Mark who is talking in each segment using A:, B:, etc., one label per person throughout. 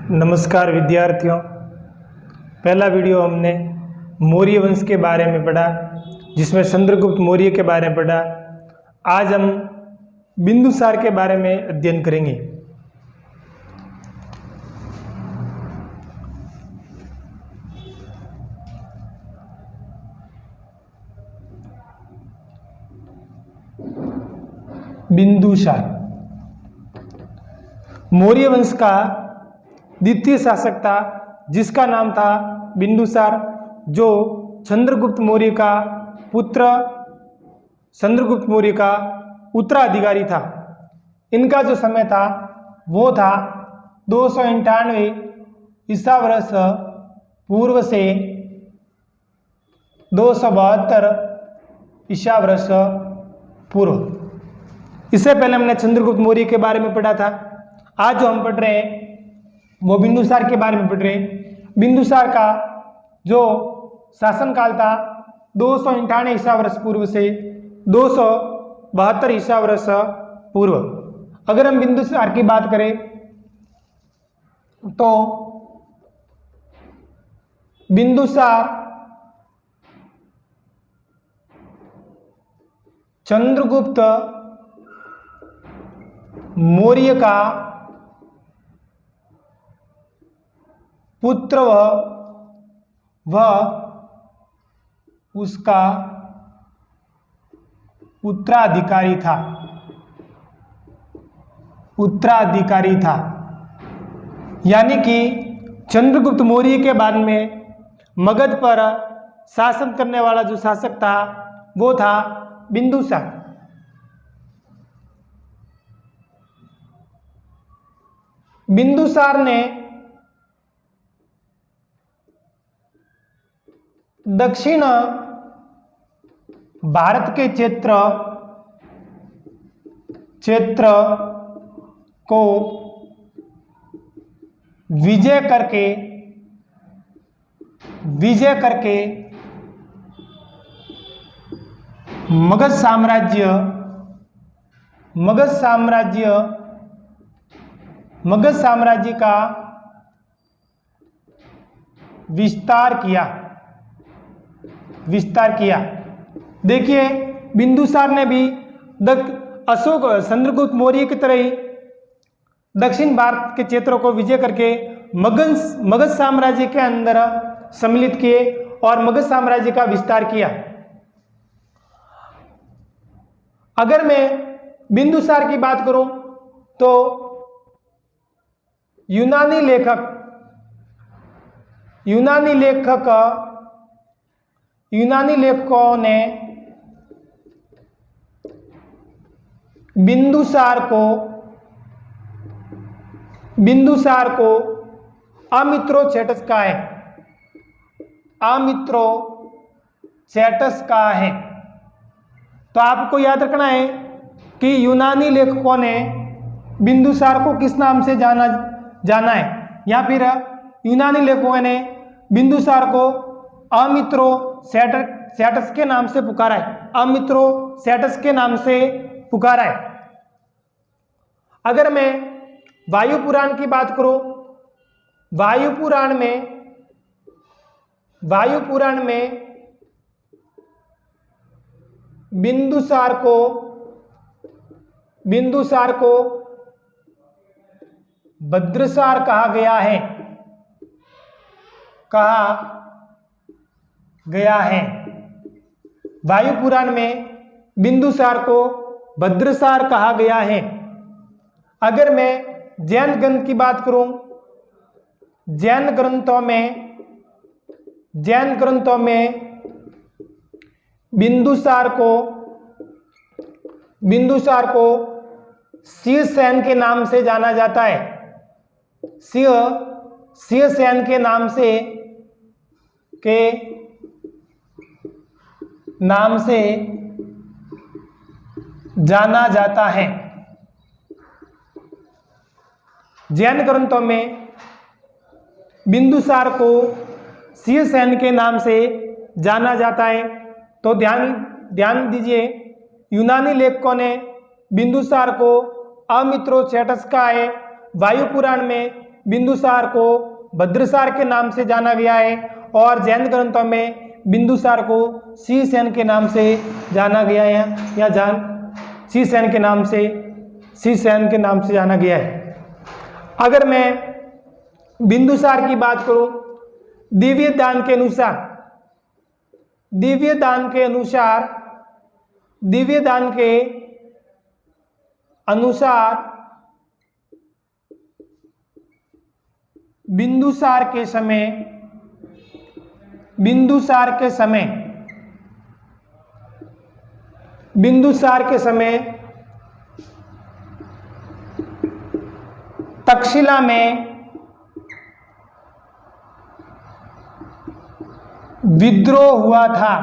A: नमस्कार विद्यार्थियों। पहला वीडियो हमने मौर्य वंश के बारे में पढ़ा, जिसमें चंद्रगुप्त मौर्य के बारे में पढ़ा। आज हम बिंदुसार के बारे में अध्ययन करेंगे। बिंदुसार मौर्य वंश का द्वितीय शासक था, जिसका नाम था बिंदुसार, जो चंद्रगुप्त मौर्य का पुत्र चंद्रगुप्त मौर्य का उत्तराधिकारी था। इनका जो समय था वो था 298 ईसा वर्ष पूर्व से 272 ईसा वर्ष पूर्व। इससे पहले हमने चंद्रगुप्त मौर्य के बारे में पढ़ा था। आज जो हम पढ़ रहे हैं वो बिंदुसार के बारे में पढ़ रहे हैं। बिंदुसार का जो शासनकाल था 298 ईसा वर्ष पूर्व से 272 ईसा वर्ष पूर्व। अगर हम बिंदुसार की बात करें तो बिंदुसार चंद्रगुप्त मौर्य का पुत्र वह उसका उत्तराधिकारी था। यानी कि चंद्रगुप्त मौर्य के बाद में मगध पर शासन करने वाला जो शासक था वो था बिंदुसार। बिंदुसार ने दक्षिण भारत के क्षेत्र को विजय करके मगध साम्राज्य का विस्तार किया। देखिए, बिंदुसार ने भी चंद्रगुप्त मौर्य की तरह ही दक्षिण भारत के क्षेत्रों को विजय करके मगध साम्राज्य के अंदर सम्मिलित किए और मगध साम्राज्य का विस्तार किया। अगर मैं बिंदुसार की बात करूं तो यूनानी लेखकों ने बिंदुसार को अमित्रोचेटस कहा है। तो आपको याद रखना है कि यूनानी लेखकों ने बिंदुसार को किस नाम से जाना है, या फिर यूनानी लेखकों ने बिंदुसार को अमित्रोचेटस के नाम से पुकारा है। अगर मैं वायु पुराण की बात करूं, वायु पुराण में बिंदुसार को भद्रसार कहा गया है। वायु पुराण में बिंदुसार को भद्रसार कहा गया है। अगर मैं जैन ग्रंथ की बात करूं, जैन ग्रंथों में बिंदुसार को शीर्षसेन के नाम से जाना जाता है। शीर्षसेन के नाम से जाना जाता है। जैन ग्रंथों में बिंदुसार को शीर्षसेन के नाम से जाना जाता है। तो ध्यान दीजिए, यूनानी लेखकों ने बिंदुसार को अमित्रोचेटस कहा है। वायु पुराण में बिंदुसार को भद्रसार के नाम से जाना गया है और जैन ग्रंथों में बिंदुसार को शीर्षसेन के नाम से जाना गया है या शीर्षसेन के नाम से जाना गया है। अगर मैं बिंदुसार की बात करूं, दिव्य दान के अनुसार बिंदुसार के समय तक्षशिला में विद्रोह हुआ था।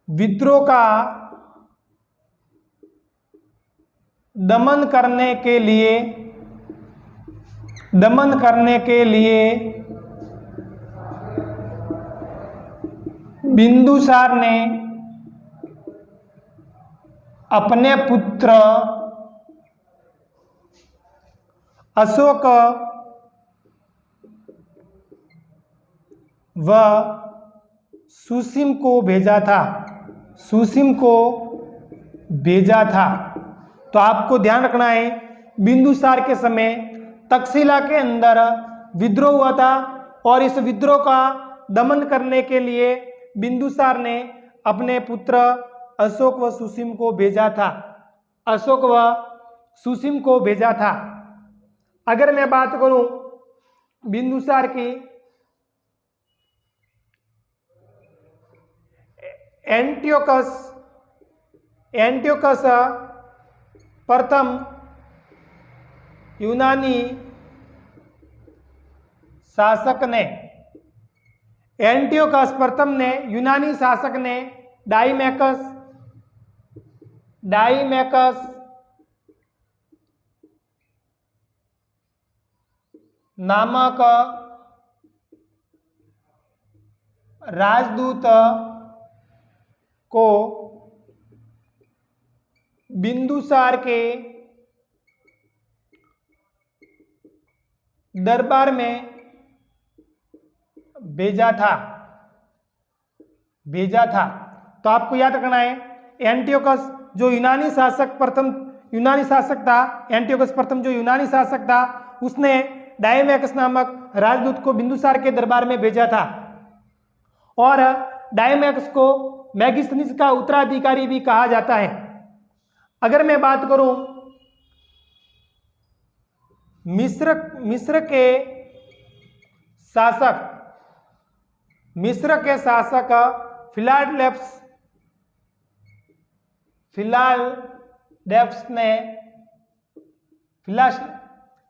A: विद्रोह का दमन करने के लिए बिंदुसार ने अपने पुत्र अशोक व सुसीम को भेजा था। तो आपको ध्यान रखना है, बिंदुसार के समय तक्षशिला के अंदर विद्रोह हुआ था और इस विद्रोह का दमन करने के लिए बिंदुसार ने अपने पुत्र अशोक व सुसीम को भेजा था। अगर मैं बात करूं बिंदुसार की, एंटियोकस प्रथम यूनानी शासक ने डाइमैकस नामक राजदूत को बिंदुसार के दरबार में भेजा था। तो आपको याद रखना है, एंटियोकस जो यूनानी शासक था, एंटियोकस प्रथम जो यूनानी शासक था, उसने डाइमैकस नामक राजदूत को बिंदुसार के दरबार में भेजा था और डाइमैकस को मैगिस्थनीस का उत्तराधिकारी भी कहा जाता है। अगर मैं बात करूं मिस्र के शासक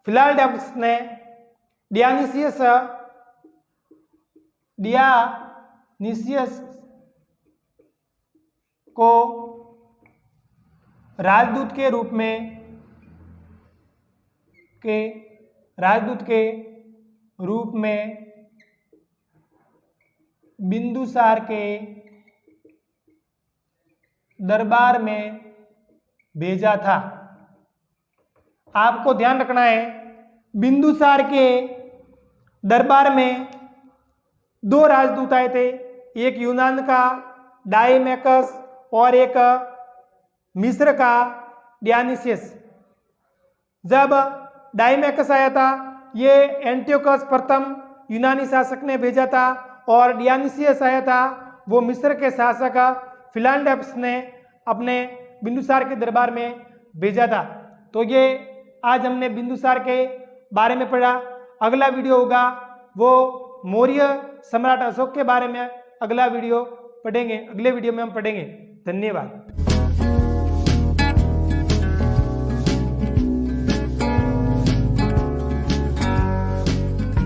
A: फिलाडेल्फस ने डियानिसियस को राजदूत के रूप में बिंदुसार के दरबार में भेजा था। आपको ध्यान रखना है, बिंदुसार के दरबार में दो राजदूत आए थे, एक यूनान का डाइमैकस और एक मिस्र का डियानिसियस। जब डाइमैकस आया था, ये एंटियोकस प्रथम यूनानी शासक ने भेजा था और डियानिसियस आया था, वो मिस्र के शासक फिलाडेल्फस ने अपने बिंदुसार के दरबार में भेजा था। तो ये आज हमने बिंदुसार के बारे में पढ़ा। अगला वीडियो होगा वो मौर्य सम्राट अशोक के बारे में अगले वीडियो में हम पढ़ेंगे। धन्यवाद।